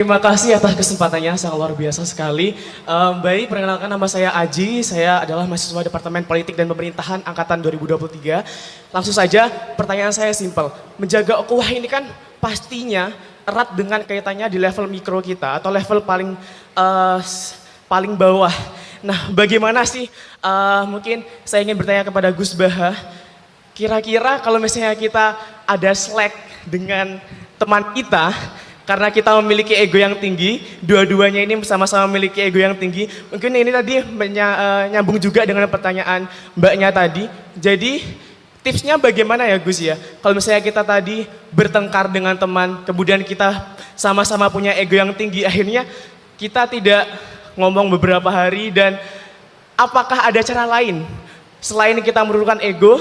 Terima kasih atas kesempatannya, sangat luar biasa sekali. Baik, perkenalkan nama saya Aji, saya adalah mahasiswa Departemen Politik dan Pemerintahan Angkatan 2023. Langsung saja, pertanyaan saya simpel. Menjaga ukhuwah ini kan pastinya erat dengan kaitannya di level mikro kita atau level paling bawah. Nah, bagaimana sih, mungkin saya ingin bertanya kepada Gus Baha, kira-kira kalau misalnya kita ada slack dengan teman kita, karena kita memiliki ego yang tinggi, dua-duanya ini sama-sama memiliki ego yang tinggi. Mungkin ini tadi nyambung juga dengan pertanyaan mbaknya tadi. Jadi tipsnya bagaimana ya Gus ya? Kalau misalnya kita tadi bertengkar dengan teman, kemudian kita sama-sama punya ego yang tinggi, akhirnya kita tidak ngomong beberapa hari, dan apakah ada cara lain selain kita menurunkan ego,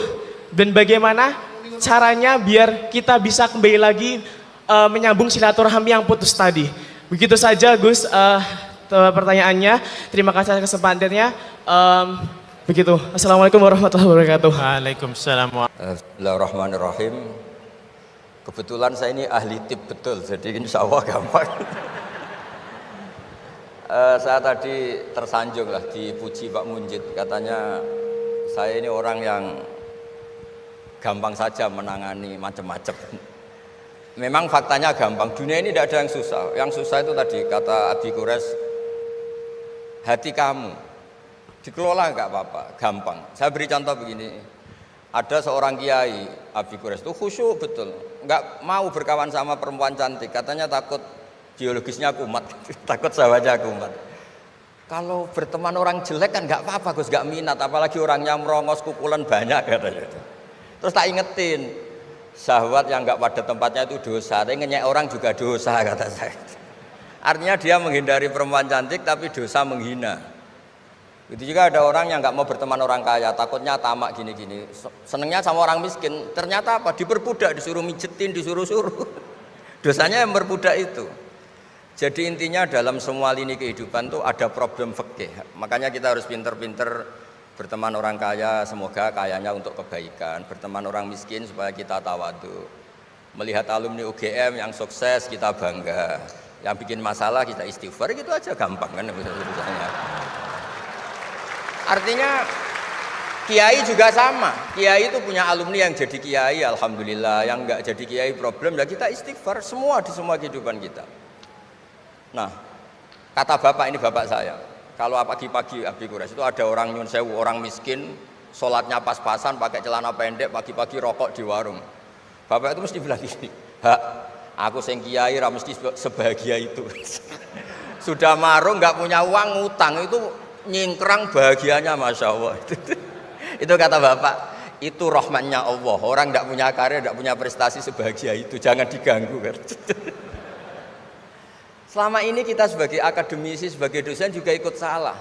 dan bagaimana caranya biar kita bisa kembali lagi menyambung silaturahmi yang putus tadi. Begitu saja Gus pertanyaannya. Terima kasih atas kesempatannya. Begitu. Assalamualaikum warahmatullahi wabarakatuh. Waalaikumsalam. Bismillahirrahmanirrahim. Kebetulan saya ini ahli tip betul, jadi insya Allah gampang. Saya tadi tersanjung lah dipuji Pak Munjid, katanya saya ini orang yang gampang saja menangani macam-macam. Memang faktanya gampang, dunia ini tidak ada yang susah. Yang susah itu tadi kata Abi Quraisy, hati kamu dikelola nggak apa-apa, gampang. Saya beri contoh begini, ada seorang kiai Abi Quraisy itu khusyuk betul, nggak mau berkawan sama perempuan cantik, katanya takut biologisnya kumat, takut sahabatnya kumat. Kalau berteman orang jelek kan nggak apa-apa, Gus, nggak minat, apalagi orangnya merongos, kukulan banyak katanya. Terus tak ingetin, syahwat yang nggak pada tempatnya itu dosa, tapi ngenyek orang juga dosa, kata saya. Artinya dia menghindari perempuan cantik tapi dosa menghina. Itu juga ada orang yang nggak mau berteman orang kaya, takutnya tamak gini-gini, senengnya sama orang miskin, ternyata apa? Diperbudak, disuruh mijetin, disuruh-suruh. Dosanya yang berbudak itu. Jadi intinya dalam semua lini kehidupan tuh ada problem fikih. Makanya kita harus pinter-pinter berteman orang kaya, semoga kayanya untuk kebaikan. Berteman orang miskin supaya kita tawadu. Melihat alumni UGM yang sukses kita bangga. Yang bikin masalah kita istighfar, gitu aja, gampang kan urusannya. Artinya kiai juga sama. Kiai itu punya alumni yang jadi kiai, alhamdulillah. Yang enggak jadi kiai problem, ya kita istighfar semua di semua kehidupan kita. Nah, kata bapak, ini bapak saya, kalau pagi-pagi Abi Quraisy itu ada orang nyun sewu, orang miskin, sholatnya pas-pasan, pakai celana pendek, pagi-pagi rokok di warung. Bapak itu mesti bilang gini, hak, aku sing kiai ra mesti sebahagia itu. Sudah marung, nggak punya uang, ngutang, itu nyingkrang bahagianya, Masya Allah. Itu kata bapak, itu rahmatnya Allah. Orang nggak punya karya, nggak punya prestasi sebahagia itu, jangan diganggu kan. Selama ini kita sebagai akademisi, sebagai dosen juga ikut salah.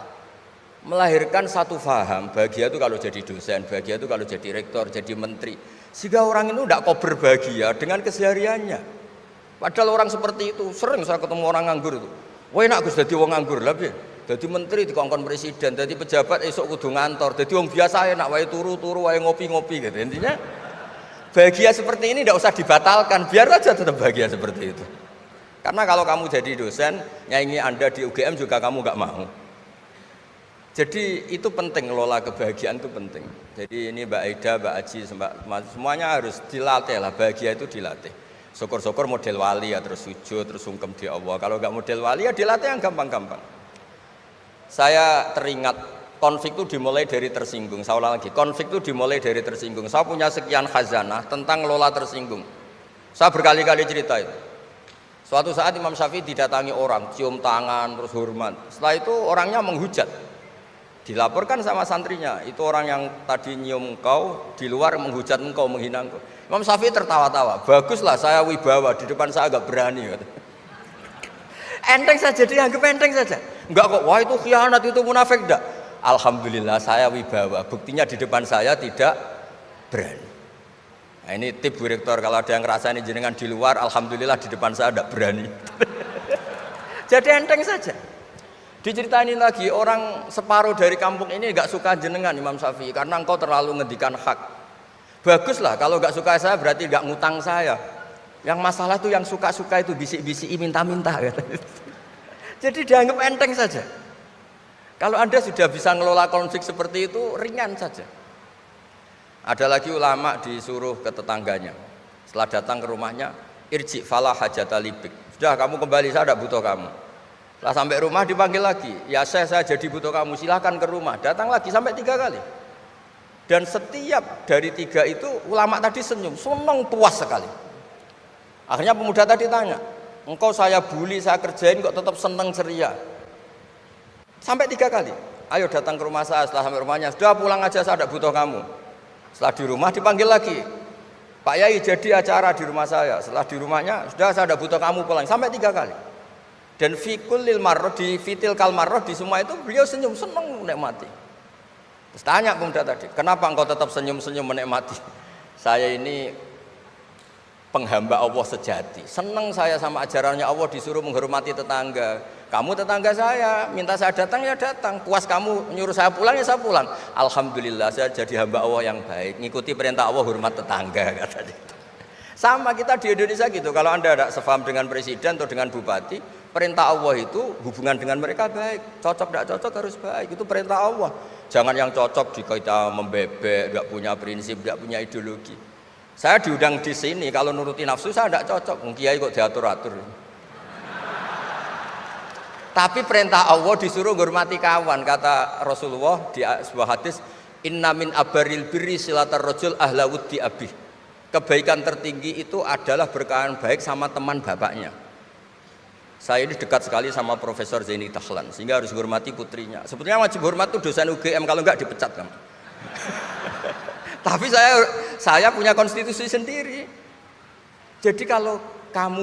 Melahirkan satu faham, bahagia itu kalau jadi dosen, bahagia itu kalau jadi rektor, jadi menteri. Sehingga orang itu tidak kok berbahagia dengan kesehariannya. Padahal orang seperti itu, sering saya ketemu orang nganggur itu. Wah enak Gus jadi wong nganggur, lah jadi menteri dikongkon presiden, jadi pejabat esok kudu ngantor, jadi wong biasa enak, wae turu-turu, wae ngopi-ngopi gitu. Intinya bahagia seperti ini tidak usah dibatalkan, biar aja tetap bahagia seperti itu. Karena kalau kamu jadi dosen, nyanyi Anda di UGM juga kamu nggak mau. Jadi itu penting, ngelola kebahagiaan itu penting. Jadi ini Mbak Aida, Mbak Aji, semuanya harus dilatih lah, bahagia itu dilatih. Syukur-syukur model wali ya, terus sujud, terus sungkem di Allah. Kalau nggak model wali ya dilatih yang gampang-gampang. Saya teringat konflik itu dimulai dari tersinggung. Saya ulang lagi, konflik itu dimulai dari tersinggung. Saya punya sekian khazanah tentang ngelola tersinggung. Saya berkali-kali cerita itu. Suatu saat Imam Syafi'i didatangi orang, cium tangan, terus hormat. Setelah itu orangnya menghujat. Dilaporkan sama santrinya, itu orang yang tadi nyium engkau, di luar menghujat engkau, menghina engkau. Imam Syafi'i tertawa-tawa, baguslah saya wibawa, di depan saya agak berani. Enteng saja, dianggap enteng saja. Enggak kok, wah itu khianat, itu munafik, enggak. Alhamdulillah saya wibawa, buktinya di depan saya tidak berani. Nah, ini tip Bu Rektor, kalau ada yang ngerasa ini jenengan di luar, alhamdulillah di depan saya tidak berani. Jadi enteng saja. Diceritain lagi, orang separuh dari kampung ini nggak suka jenengan Imam Syafi'i karena engkau terlalu ngendikan hak. Baguslah, kalau nggak suka saya berarti nggak ngutang saya. Yang masalah itu yang suka-suka itu bisik-bisik minta-minta. Jadi dianggap enteng saja. Kalau Anda sudah bisa ngelola konflik seperti itu, ringan saja. Ada lagi ulama disuruh ke tetangganya. Setelah datang ke rumahnya, irji falah hajata libik. Sudah kamu kembali, saya tidak butuh kamu. Setelah sampai rumah dipanggil lagi, ya saya jadi butuh kamu, silahkan ke rumah. Datang lagi sampai 3 kali. Dan setiap dari 3 itu ulama tadi senyum, senang puas sekali. Akhirnya pemuda tadi tanya, engkau saya bully, saya kerjain kok tetap senang ceria. Sampai 3 kali. Ayo datang ke rumah saya. Setelah sampai rumahnya, sudah pulang aja, saya tidak butuh kamu. Setelah di rumah dipanggil lagi, Pak Yai jadi acara di rumah saya. Setelah di rumahnya, sudah saya tidak butuh kamu, pulang. Sampai 3 kali. Dan fikul lil marroh, di fitil kal marroh, di semua itu beliau senyum, senang menikmati. Terus tanya pemuda tadi, kenapa engkau tetap senyum-senyum menikmati? Saya ini penghamba Allah sejati, senang saya sama ajarannya Allah, disuruh menghormati tetangga. Kamu tetangga saya, minta saya datang ya datang, puas kamu nyuruh saya pulang ya saya pulang. Alhamdulillah saya jadi hamba Allah yang baik, ngikuti perintah Allah, hormat tetangga, kata dia. Sama kita di Indonesia gitu. Kalau Anda tidak sefaham dengan presiden atau dengan bupati, perintah Allah itu hubungan dengan mereka baik, cocok tidak cocok harus baik, itu perintah Allah. Jangan yang cocok jika kita membebek, tidak punya prinsip, tidak punya ideologi. Saya diundang di sini, kalau nuruti nafsu saya tidak cocok. Kiai kok diatur-atur. Tapi perintah Allah disuruh menghormati kawan. Kata Rasulullah di sebuah hadis, inna min abaril birri silatar rajul ahla wuddi abih. Kebaikan tertinggi itu adalah berkawan baik sama teman bapaknya. Saya ini dekat sekali sama Profesor Zaini Tahlan, sehingga harus menghormati putrinya. Sebetulnya wajib hormat itu dosen UGM, kalau enggak dipecat kan. Tapi saya punya konstitusi sendiri. Jadi kalau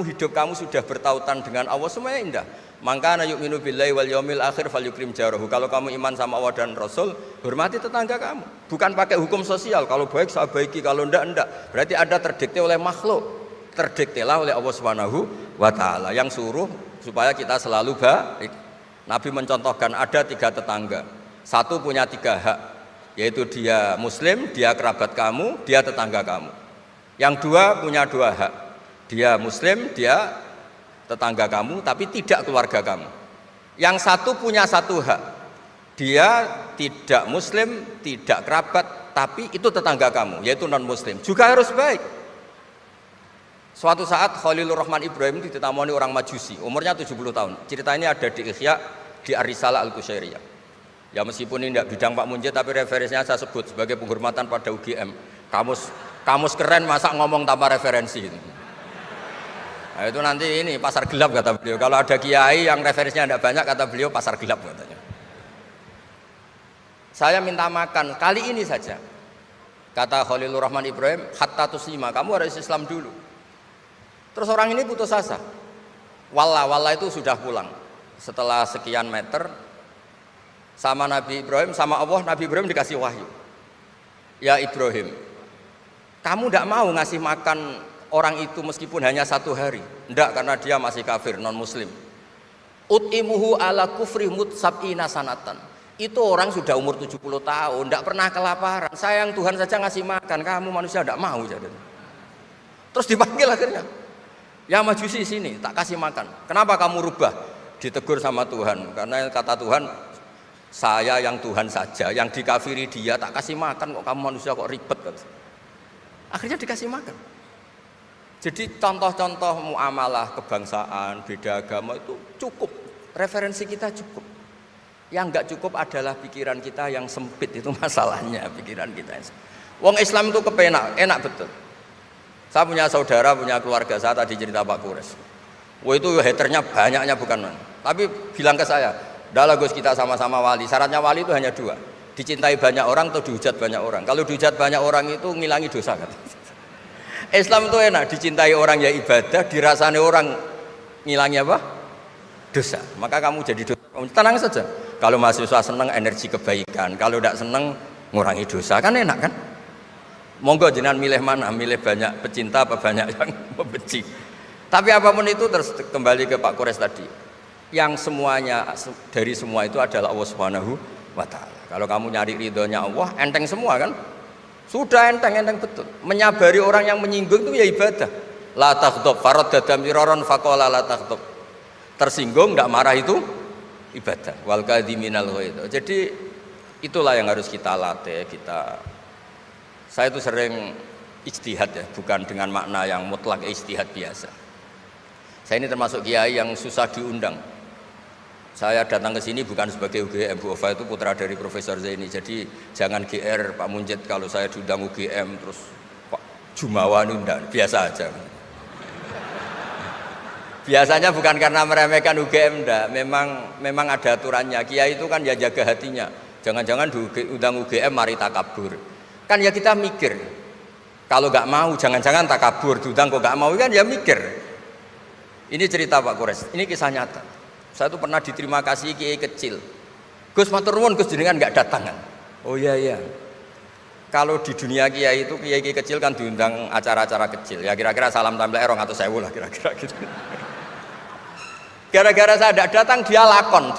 hidup kamu sudah bertautan dengan Allah, semuanya indah. Maka yu'minu billahi wal yaumil akhir falyukrim jarahu. Kalau kamu iman sama Allah dan Rasul, hormati tetangga kamu. Bukan pakai hukum sosial, kalau baik saya baiki, kalau enggak. Berarti Anda terdikte oleh makhluk. Terdiktelah oleh Allah Subhanahu wa taala yang suruh supaya kita selalu baik. Nabi mencontohkan ada 3 tetangga. Satu punya 3 hak, yaitu dia muslim, dia kerabat kamu, dia tetangga kamu. Yang 2 punya 2 hak, dia muslim, dia tetangga kamu, tapi tidak keluarga kamu. Yang 1 punya 1 hak, dia tidak muslim, tidak kerabat, tapi itu tetangga kamu, yaitu non muslim, juga harus baik. Suatu saat Khalilur Rahman Ibrahim ditemani orang Majusi, umurnya 70 tahun. Cerita ini ada di Ihya, di Ar-Risalah Al-Qusyairiyah. Ya meskipun ini tidak bidang Pak Munjid, tapi referensinya saya sebut sebagai penghormatan pada UGM. Kamus keren, masa ngomong tanpa referensi. Nah, itu nanti ini pasar gelap kata beliau. Kalau ada kiai yang referensinya tidak banyak, kata beliau pasar gelap katanya. Saya minta makan kali ini saja. Kata Khalilur Rahman Ibrahim, hatta tuslima, kamu harus Islam dulu. Terus orang ini putus asa. Wallah itu sudah pulang. Setelah sekian meter, sama Nabi Ibrahim, sama Allah, Nabi Ibrahim dikasih wahyu. Ya Ibrahim, kamu tidak mau ngasih makan orang itu meskipun hanya 1 hari. Tidak, karena dia masih kafir, non muslim. Ut'imuhu ala kufri sab'ina sanatan. Itu orang sudah umur 70 tahun, tidak pernah kelaparan. Sayang Tuhan saja ngasih makan, kamu manusia tidak mau. Terus dipanggil akhirnya, ya Majusi sini, tak kasih makan. Kenapa kamu rubah? Ditegur sama Tuhan, karena kata Tuhan, saya yang Tuhan saja, yang dikafiri dia tak kasih makan, kok kamu manusia kok ribet. Akhirnya dikasih makan. Jadi contoh-contoh muamalah kebangsaan, beda agama itu cukup, referensi kita cukup. Yang enggak cukup adalah pikiran kita yang sempit, itu masalahnya pikiran kita. Wong Islam itu kepenak, enak betul. Saya punya saudara, punya keluarga, saya tadi cerita Pak Kures. Wah itu haternya banyaknya bukan, tapi bilang ke saya, dah Gus kita sama-sama wali. Syaratnya wali itu hanya 2, dicintai banyak orang atau dihujat banyak orang. Kalau dihujat banyak orang itu ngilangi dosa kan. Islam itu enak, dicintai orang ya ibadah, dirasani orang ngilangi apa? Dosa. Maka kamu jadi dosa. Tenang saja. Kalau mahasiswa senang energi kebaikan, kalau tidak senang ngurangi dosa, kan enak kan? Monggo jenengan milih mana? Milih banyak pecinta apa banyak yang membenci. Tapi apapun itu terus kembali ke Pak Kures tadi. Yang semuanya dari semua itu adalah Allah Subhanahu wa taala. Kalau kamu nyari ridhonya Allah, enteng semua kan? Sudah enteng betul. Menyabari orang yang menyinggung itu ya ibadah. La taghdab faradda miraran faqala la taghdab. Tersinggung enggak marah itu ibadah. Wal kadhiminal ghaidh. Jadi itulah yang harus kita latih, saya itu sering ijtihad ya, bukan dengan makna yang mutlak ijtihad biasa. Saya ini termasuk kiai yang susah diundang. Saya datang ke sini bukan sebagai UGM, Bu Ova itu putra dari Profesor Zaini. Jadi jangan GR Pak Munjid kalau saya diundang UGM terus Pak Jumawa undang, biasa aja. Biasanya bukan karena meremehkan UGM, enggak. Memang ada aturannya. Kiai itu kan ya jaga hatinya. Jangan-jangan diundang UGM mari takabur. Kan ya kita mikir. Kalau nggak mau, jangan-jangan takabur. Diundang kok nggak mau kan ya mikir. Ini cerita Pak Kures. Ini kisah nyata. Saya tuh pernah diterima kasih kiai kecil. Gus matur nuwun Gus jenengan nggak datang kan? Oh iya iya. Kalau di dunia kiai itu kiai kecil kan diundang acara-acara kecil. Ya kira-kira salam tempel erong atau sewu lah kira-kira gitu. Gara-gara saya tidak datang dia lakon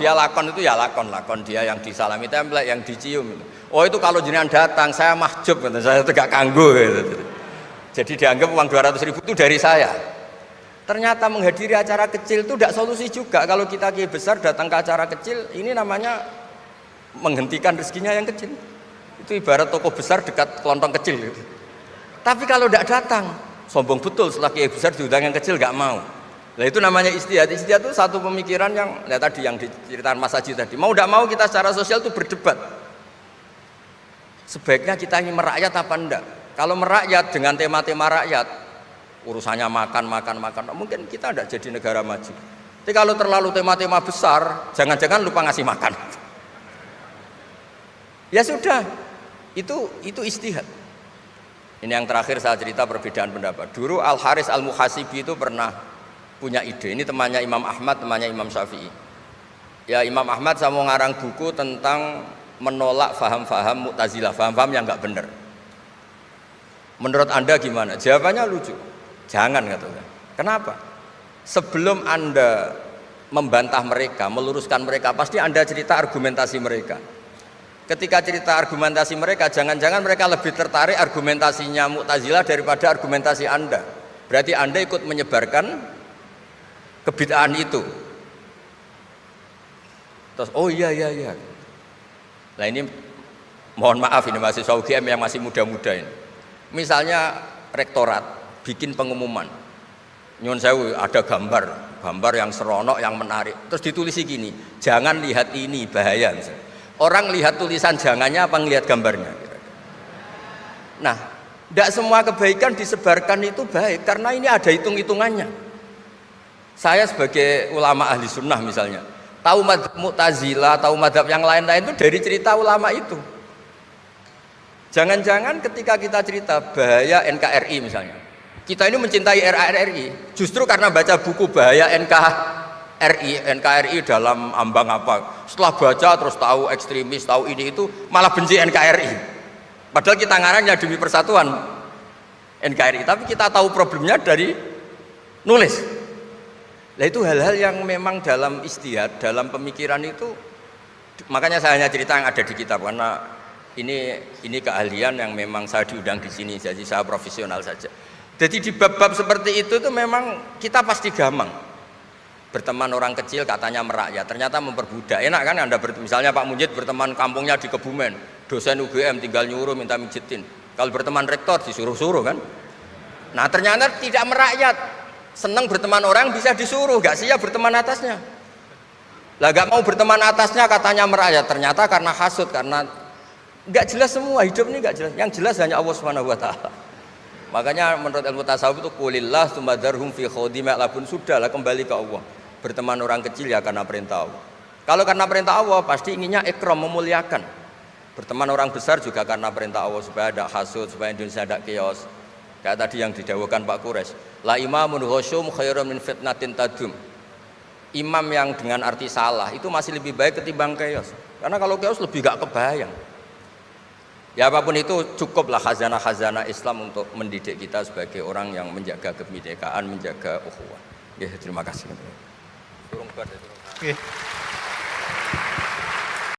itu ya lakon dia yang disalami template, yang dicium. Oh itu kalau jenengan datang saya mahjub, saya itu gak kanggo gitu. Jadi dianggap uang 200.000 itu dari saya. Ternyata menghadiri acara kecil itu tidak solusi juga. Kalau kita kiai besar datang ke acara kecil, ini namanya menghentikan rezekinya yang kecil. Itu ibarat toko besar dekat kelontong kecil gitu. Tapi kalau tidak datang, sombong betul setelah kiai besar diundang yang kecil gak mau. Nah itu namanya istihad. Istihad itu satu pemikiran yang tadi yang diceritakan Mas Haji tadi. Mau tidak mau kita secara sosial itu berdebat. Sebaiknya kita ini merakyat apa enggak? Kalau merakyat dengan tema-tema rakyat, urusannya makan, mungkin kita tidak jadi negara maju. Tapi kalau terlalu tema-tema besar, jangan-jangan lupa ngasih makan. Ya sudah, itu istihad. Ini yang terakhir saya cerita perbedaan pendapat. Dulu Al Haris Al Muhasibi itu pernah punya ide. Ini temannya Imam Ahmad, temannya Imam Syafi'i. Ya Imam Ahmad saya mau ngarang buku tentang menolak faham-faham Mu'tazilah, faham-faham yang nggak benar. Menurut Anda gimana? Jawabannya lucu. Jangan katanya. Kenapa? Sebelum Anda membantah mereka, meluruskan mereka, pasti Anda cerita argumentasi mereka. Ketika cerita argumentasi mereka, jangan-jangan mereka lebih tertarik argumentasinya Mu'tazilah daripada argumentasi Anda. Berarti Anda ikut menyebarkan kebid'ahan itu. Terus oh iya. Nah ini mohon maaf ini mahasiswa UGM yang masih muda-muda ini. Misalnya rektorat bikin pengumuman. Nyun sewu ada gambar yang seronok, yang menarik. Terus ditulisi gini, jangan lihat ini bahaya misalnya. Orang lihat tulisan jangannya apa ngelihat gambarnya? Nah, tidak semua kebaikan disebarkan itu baik karena ini ada hitung-hitungannya. Saya sebagai ulama ahli sunnah misalnya, tahu madzhab Mu'tazilah, tahu madzhab yang lain-lain itu dari cerita ulama itu. Jangan-jangan ketika kita cerita bahaya NKRI misalnya, kita ini mencintai RRI justru karena baca buku bahaya NKRI dalam ambang apa. Setelah baca terus tahu ekstremis, tahu ini itu, malah benci NKRI. Padahal kita ngarangnya demi persatuan NKRI, tapi kita tahu problemnya dari nulis. Nah itu hal-hal yang memang dalam istihad, dalam pemikiran itu, makanya saya hanya cerita yang ada di kitab karena ini keahlian yang memang saya diundang di sini, jadi saya profesional saja. Jadi di bab-bab seperti itu memang kita pasti gampang berteman orang kecil katanya merakyat, ternyata memperbudak. Enak kan Anda misalnya Pak Munjid berteman kampungnya di Kebumen, dosen UGM tinggal nyuruh minta mijitin. Kalau berteman rektor disuruh-suruh kan. Nah ternyata tidak merakyat. Senang berteman orang bisa disuruh, gak siap berteman atasnya. Lah gak mau berteman atasnya katanya merakyat, ternyata karena hasud, karena gak jelas semua, hidup ini gak jelas. Yang jelas hanya Allah Subhanahu wa taala. Makanya menurut ilmu tasawuf itu qulillah tsumma dzarhum fi khawdima labun, sudahlah kembali ke Allah. Berteman orang kecil ya karena perintah Allah. Kalau karena perintah Allah pasti inginnya ikram, memuliakan. Berteman orang besar juga karena perintah Allah supaya ada hasud, supaya Indonesia ada chaos. Kayak tadi yang didawuhkan Pak Kures, la imamun ghasyum khairun min fitnatin tadum. Imam yang dengan arti salah itu masih lebih baik ketimbang chaos. Karena kalau chaos lebih gak kebayang. Ya apapun itu cukuplah khazanah-khazanah Islam untuk mendidik kita sebagai orang yang menjaga kebinekaan, menjaga ukhuwah. Ya, terima kasih. Oke.